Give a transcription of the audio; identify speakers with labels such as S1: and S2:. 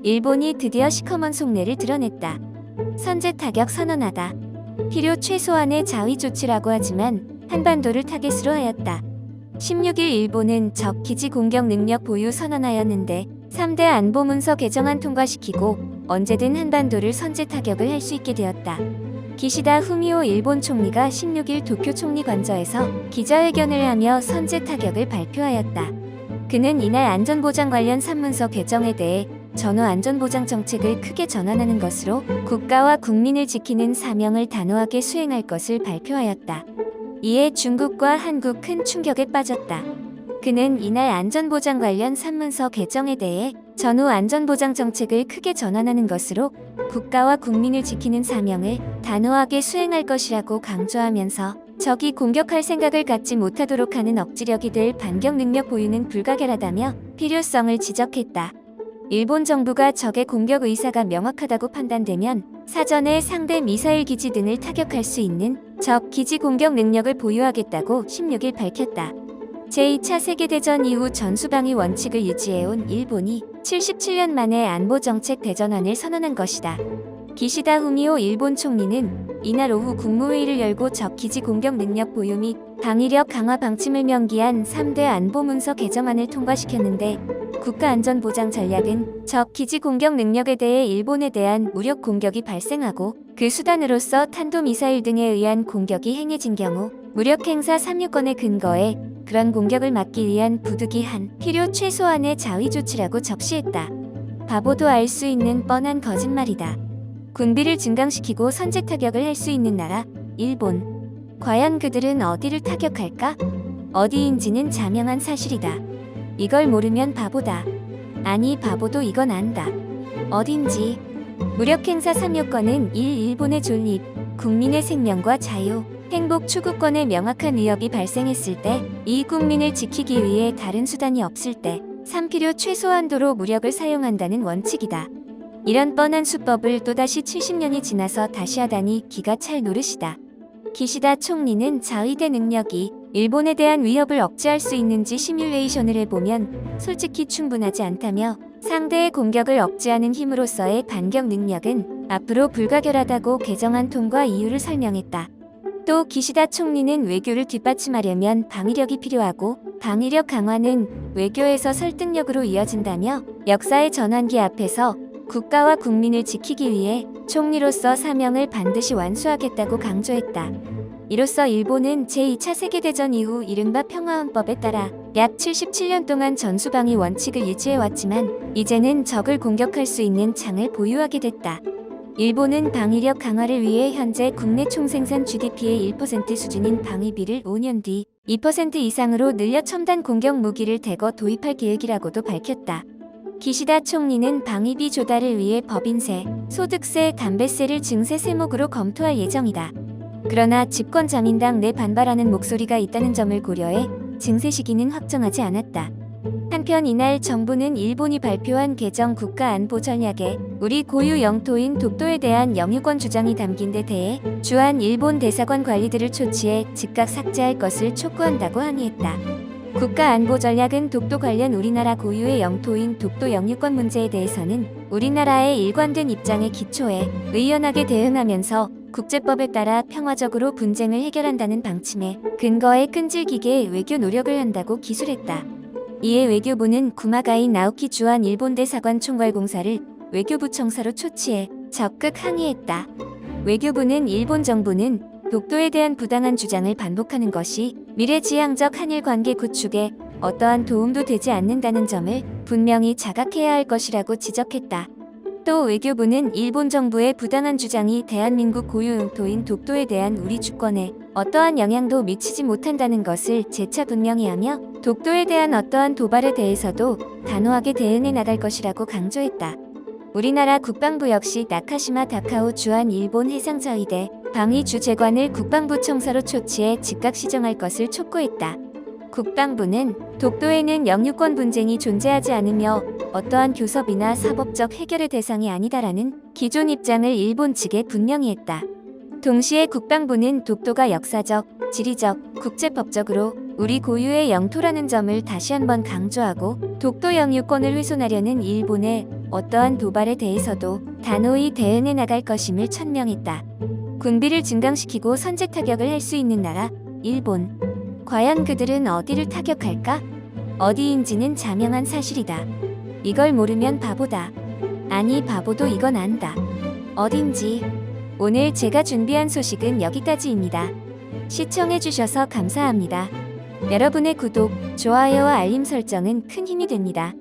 S1: 일본이 드디어 시커먼 속내를 드러냈다. 선제 타격 선언하다. 필요 최소한의 자위 조치라고 하지만 한반도를 타겟으로 하였다. 16일 일본은 적 기지 공격 능력 보유 선언하였는데 3대 안보 문서 개정안 통과시키고 언제든 한반도를 선제 타격을 할 수 있게 되었다. 기시다 후미오 일본 총리가 16일 도쿄 총리관저에서 기자회견을 하며 선제 타격을 발표하였다. 그는 이날 안전보장 관련 3문서 개정에 대해 전후 안전보장 정책을 크게 전환하는 것으로 국가와 국민을 지키는 사명을 단호하게 수행할 것을 발표하였다. 이에 중국과 한국 큰 충격에 빠졌다. 그는 이날 안전보장 관련 3문서 개정에 대해 전후 안전보장 정책을 크게 전환하는 것으로 국가와 국민을 지키는 사명을 단호하게 수행할 것이라고 강조하면서 적이 공격할 생각을 갖지 못하도록 하는 억지력이 될 반격 능력 보유는 불가결하다며 필요성을 지적했다. 일본 정부가 적의 공격 의사가 명확하다고 판단되면 사전에 상대 미사일 기지 등을 타격할 수 있는 적 기지 공격 능력을 보유하겠다고 16일 밝혔다. 제2차 세계대전 이후 전수방위 원칙을 유지해온 일본이 77년 만에 안보정책 대전환을 선언한 것이다. 기시다 후미오 일본 총리는 이날 오후 국무회의를 열고 적 기지 공격 능력 보유 및 방위력 강화 방침을 명기한 3대 안보문서 개정안을 통과시켰는데 국가안전보장 전략은 적 기지 공격 능력에 대해 일본에 대한 무력 공격이 발생하고 그 수단으로서 탄도미사일 등에 의한 공격이 행해진 경우 무력행사 3유권에 근거해 그런 공격을 막기 위한 부득이한 필요 최소한의 자위조치라고 적시했다. 바보도 알 수 있는 뻔한 거짓말이다. 군비를 증강시키고 선제 타격을 할 수 있는 나라, 일본. 과연 그들은 어디를 타격할까? 어디인지는 자명한 사실이다. 이걸 모르면 바보다. 아니 바보도 이건 안다. 어딘지. 무력행사 3요건은 1. 일본의 존립, 국민의 생명과 자유, 행복 추구권에 명확한 위협이 발생했을 때 2. 국민을 지키기 위해 다른 수단이 없을 때 3. 필요 최소한도로 무력을 사용한다는 원칙이다. 이런 뻔한 수법을 또다시 70년이 지나서 다시 하다니 기가 찰 노릇이다. 기시다 총리는 자위대 능력이 일본에 대한 위협을 억제할 수 있는지 시뮬레이션을 해보면 솔직히 충분하지 않다며 상대의 공격을 억제하는 힘으로서의 반격 능력은 앞으로 불가결하다고 개정안 통과 이유를 설명했다. 또 기시다 총리는 외교를 뒷받침하려면 방위력이 필요하고 방위력 강화는 외교에서 설득력으로 이어진다며 역사의 전환기 앞에서 국가와 국민을 지키기 위해 총리로서 사명을 반드시 완수하겠다고 강조했다. 이로써 일본은 제2차 세계대전 이후 이른바 평화헌법에 따라 약 77년 동안 전수방위 원칙을 유지해왔지만 이제는 적을 공격할 수 있는 창을 보유하게 됐다. 일본은 방위력 강화를 위해 현재 국내 총생산 GDP의 1% 수준인 방위비를 5년 뒤 2% 이상으로 늘려 첨단 공격 무기를 대거 도입할 계획이라고도 밝혔다. 기시다 총리는 방위비 조달을 위해 법인세, 소득세, 담배세를 증세 세목으로 검토할 예정이다. 그러나 집권 자민당 내 반발하는 목소리가 있다는 점을 고려해 증세 시기는 확정하지 않았다. 한편 이날 정부는 일본이 발표한 개정 국가안보전략에 우리 고유 영토인 독도에 대한 영유권 주장이 담긴 데 대해 주한 일본 대사관 관리들을 초치해 즉각 삭제할 것을 촉구한다고 항의했다. 국가안보전략은 독도 관련 우리나라 고유의 영토인 독도 영유권 문제에 대해서는 우리나라의 일관된 입장에 기초해 의연하게 대응하면서 국제법에 따라 평화적으로 분쟁을 해결한다는 방침에 근거해 끈질기게 외교 노력을 한다고 기술했다. 이에 외교부는 구마가이 나오키 주한 일본 대사관 총괄공사를 외교부 청사로 초치해 적극 항의했다. 외교부는 일본 정부는 독도에 대한 부당한 주장을 반복하는 것이 미래지향적 한일 관계 구축에 어떠한 도움도 되지 않는다는 점을 분명히 자각해야 할 것이라고 지적했다. 또 외교부는 일본 정부의 부당한 주장이 대한민국 고유 영토인 독도에 대한 우리 주권에 어떠한 영향도 미치지 못한다는 것을 재차 분명히 하며 독도에 대한 어떠한 도발에 대해서도 단호하게 대응해 나갈 것이라고 강조했다. 우리나라 국방부 역시 나카시마 다카오 주한 일본 해상자위대 방위주재관을 국방부 청사로 초치해 즉각 시정할 것을 촉구했다. 국방부는 독도에는 영유권 분쟁이 존재하지 않으며 어떠한 교섭이나 사법적 해결의 대상이 아니다라는 기존 입장을 일본 측에 분명히 했다. 동시에 국방부는 독도가 역사적, 지리적, 국제법적으로 우리 고유의 영토라는 점을 다시 한번 강조하고 독도 영유권을 훼손하려는 일본의 어떠한 도발에 대해서도 단호히 대응해 나갈 것임을 천명했다. 군비를 증강시키고 선제 타격을 할 수 있는 나라, 일본. 과연 그들은 어디를 타격할까? 어디인지는 자명한 사실이다. 이걸 모르면 바보다. 아니, 바보도 이건 안다. 어딘지. 오늘 제가 준비한 소식은 여기까지입니다. 시청해주셔서 감사합니다. 여러분의 구독, 좋아요와 알림 설정은 큰 힘이 됩니다.